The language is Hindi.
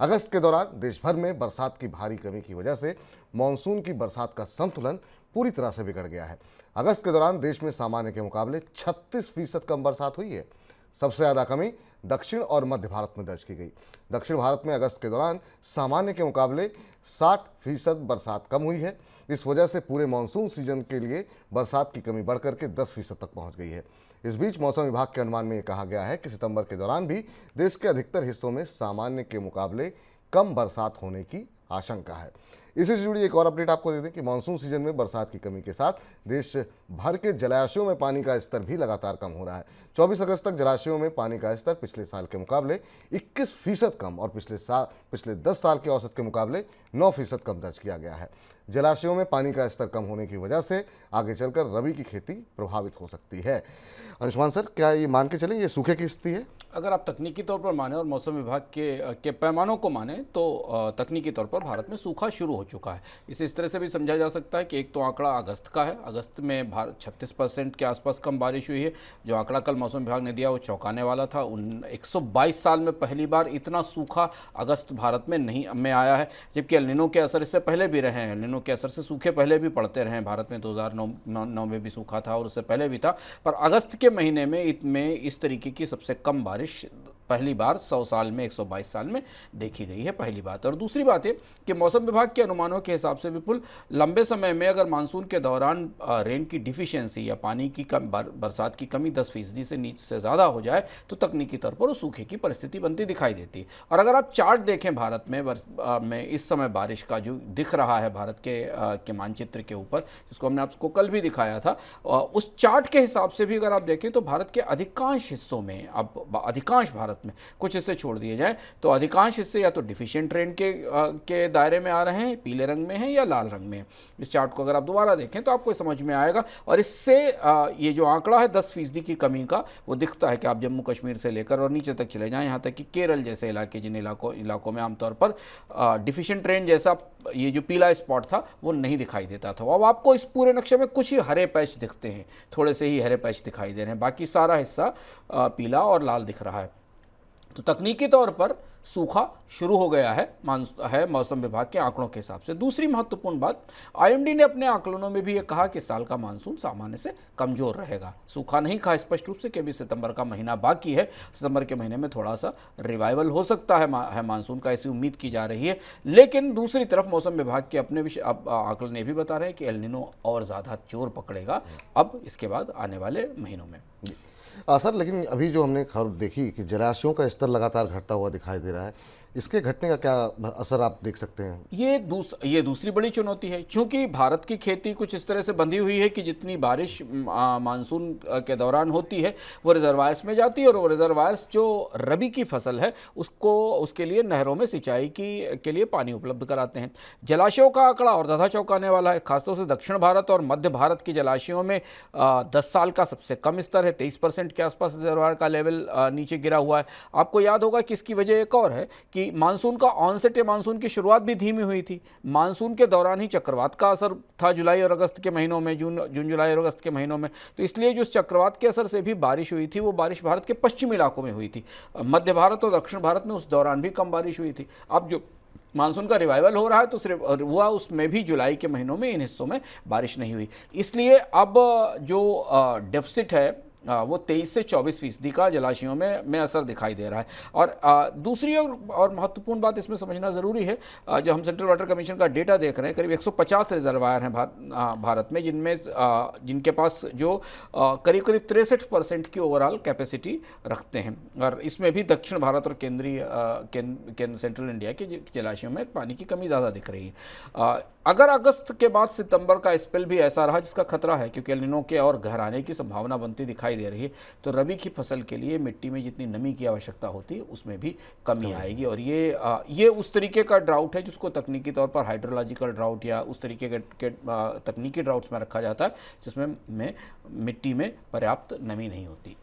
अगस्त के दौरान देश भर में बरसात की भारी कमी की वजह से मानसून की बरसात का संतुलन पूरी तरह से बिगड़ गया है। अगस्त के दौरान देश में सामान्य के मुकाबले 36% कम बरसात हुई है। सबसे ज़्यादा कमी दक्षिण और मध्य भारत में दर्ज की गई। दक्षिण भारत में अगस्त के दौरान सामान्य के मुकाबले 60% बरसात कम हुई है। इस वजह से पूरे मानसून सीजन के लिए बरसात की कमी बढ़कर के 10% तक पहुंच गई है। इस बीच मौसम विभाग के अनुमान में ये कहा गया है कि सितंबर के दौरान भी देश के अधिकतर हिस्सों में सामान्य के मुकाबले कम बरसात होने की आशंका है। इसी से जुड़ी एक और अपडेट आपको दे दें कि मानसून सीजन में बरसात की कमी के साथ देश भर के जलाशयों में पानी का स्तर भी लगातार कम हो रहा है। 24 अगस्त तक जलाशयों में पानी का स्तर पिछले साल के मुकाबले 21% कम और पिछले 10 साल के औसत के मुकाबले 9% कम दर्ज किया गया है। जलाशयों में पानी का स्तर कम होने की वजह से आगे चलकर रबी की खेती प्रभावित हो सकती है। अंशुमान सर, क्या ये मान के चलें ये सूखे की स्थिति है? अगर आप तकनीकी तौर पर माने और मौसम विभाग के पैमानों को माने तो तकनीकी तौर पर भारत में सूखा शुरू हो चुका है। इसे इस तरह से भी समझा जा सकता है कि एक तो आंकड़ा अगस्त का है। अगस्त में 36% के आसपास कम बारिश हुई है। जो आंकड़ा कल मौसम विभाग ने दिया वो चौंकाने वाला था। 122 साल में पहली बार इतना सूखा अगस्त भारत में नहीं आया है, जबकि एल नीनो के असर इससे पहले भी रहे हैं। एल नीनो के असर से सूखे पहले भी पड़ते रहे हैं। भारत में 2009 में भी सूखा था और उससे पहले भी था, पर अगस्त के महीने में इस तरीके की सबसे कम बारिश पहली बार 100 साल में 122 साल में देखी गई है, पहली बात। और दूसरी बात है कि मौसम विभाग के अनुमानों के हिसाब से विपुल लंबे समय में अगर मानसून के दौरान रेन की डिफिशियंसी या पानी की बरसात की कमी 10% से नीचे से ज़्यादा हो जाए तो तकनीकी तौर पर उस सूखे की परिस्थिति बनती दिखाई देती है। और अगर आप चार्ट देखें भारत में इस समय बारिश का जो दिख रहा है भारत के मानचित्र के ऊपर, जिसको हमने आपको कल भी दिखाया था, उस चार्ट के हिसाब से भी अगर आप देखें तो भारत के अधिकांश हिस्सों में, अब अधिकांश भारत में कुछ हिस्से छोड़ दिए जाएं तो अधिकांश हिस्से या तो डिफिशिएंट रेन के दायरे में आ रहे हैं, पीले रंग में हैं या लाल रंग में हैं। इस चार्ट को अगर आप दोबारा देखें तो आपको समझ में आएगा। और इससे ये जो आंकड़ा है 10% की कमी का, वो दिखता है कि आप जम्मू कश्मीर से लेकर और नीचे तक चले जाएं, यहाँ तक कि केरल जैसे इलाके, जिन इलाकों में आमतौर पर डिफिशिएंट रेन जैसा ये जो पीला स्पॉट था वो नहीं दिखाई देता था। अब आपको इस पूरे नक्शे में कुछ ही हरे पैच दिखते हैं, थोड़े से ही हरे पैच दिखाई दे रहे हैं, बाकी सारा हिस्सा पीला और लाल दिख रहा है। तो तकनीकी तौर पर सूखा शुरू हो गया है मौसम विभाग के आंकड़ों के हिसाब से। दूसरी महत्वपूर्ण बात, आईएमडी ने अपने आकलनों में भी ये कहा कि साल का मानसून सामान्य से कमजोर रहेगा। सूखा नहीं कहा स्पष्ट रूप से कि अभी सितंबर का महीना बाकी है, सितंबर के महीने में थोड़ा सा रिवाइवल हो सकता है मानसून का, ऐसी उम्मीद की जा रही है। लेकिन दूसरी तरफ मौसम विभाग के अपने आकलन ये भी बता रहे हैं कि एल नीनो और ज़्यादा जोर पकड़ेगा अब इसके बाद आने वाले महीनों में। सर, लेकिन अभी जो हमने खबर देखी कि जलाशयों का स्तर लगातार घटता हुआ दिखाई दे रहा है, इसके घटने का क्या असर आप देख सकते हैं? ये दूसरी बड़ी चुनौती है, क्योंकि भारत की खेती कुछ इस तरह से बंधी हुई है कि जितनी बारिश मानसून के दौरान होती है वो रिजर्वायर्स में जाती है, और वो रिजर्वायर्स जो रबी की फसल है उसके लिए नहरों में सिंचाई के लिए पानी उपलब्ध कराते हैं। जलाशयों का आंकड़ा और ज़्यादा चौंकाने वाला है, खासतौर से दक्षिण भारत और मध्य भारत की जलाशयों में 10 साल का सबसे कम स्तर है। 23% के आसपास रिजर्वायर का लेवल नीचे गिरा हुआ है। आपको याद होगा कि इसकी वजह एक और है कि मानसून का ऑनसेट या मानसून की शुरुआत भी धीमी हुई थी। मानसून के दौरान ही चक्रवात का असर था जुलाई और अगस्त के महीनों में, जून जुलाई और अगस्त के महीनों में। तो इसलिए जो चक्रवात के असर से भी बारिश हुई थी वो बारिश भारत के पश्चिमी इलाकों में हुई थी। मध्य भारत और दक्षिण भारत में उस दौरान भी कम बारिश हुई थी। अब जो मानसून का रिवाइवल हो रहा है तो सिर्फ हुआ उसमें भी जुलाई के महीनों में इन हिस्सों में बारिश नहीं हुई। इसलिए अब जो डेफिसिट है वो 23 से 24% का जलाशयों में असर दिखाई दे रहा है। और दूसरी और महत्वपूर्ण बात इसमें समझना ज़रूरी है, जो हम सेंट्रल वाटर कमीशन का डेटा देख रहे हैं, करीब 150 रिजर्वायर हैं भारत में, जिनके पास जो करीब 63% की ओवरऑल कैपेसिटी रखते हैं। और इसमें भी दक्षिण भारत और सेंट्रल इंडिया के जलाशयों में पानी की कमी ज़्यादा दिख रही है। अगर अगस्त के बाद सितंबर का स्पेल भी ऐसा रहा जिसका खतरा है, क्योंकि एल नीनो के और गहराने की संभावना बनती दिखाई दे रही है, तो रबी की फसल के लिए मिट्टी में जितनी नमी की आवश्यकता होती है उसमें भी कमी आएगी। और ये उस तरीके का ड्राउट है जिसको तकनीकी तौर पर हाइड्रोलॉजिकल ड्राउट या उस तरीके के तकनीकी ड्राउट्स में रखा जाता है, जिसमें मिट्टी में पर्याप्त नमी नहीं होती।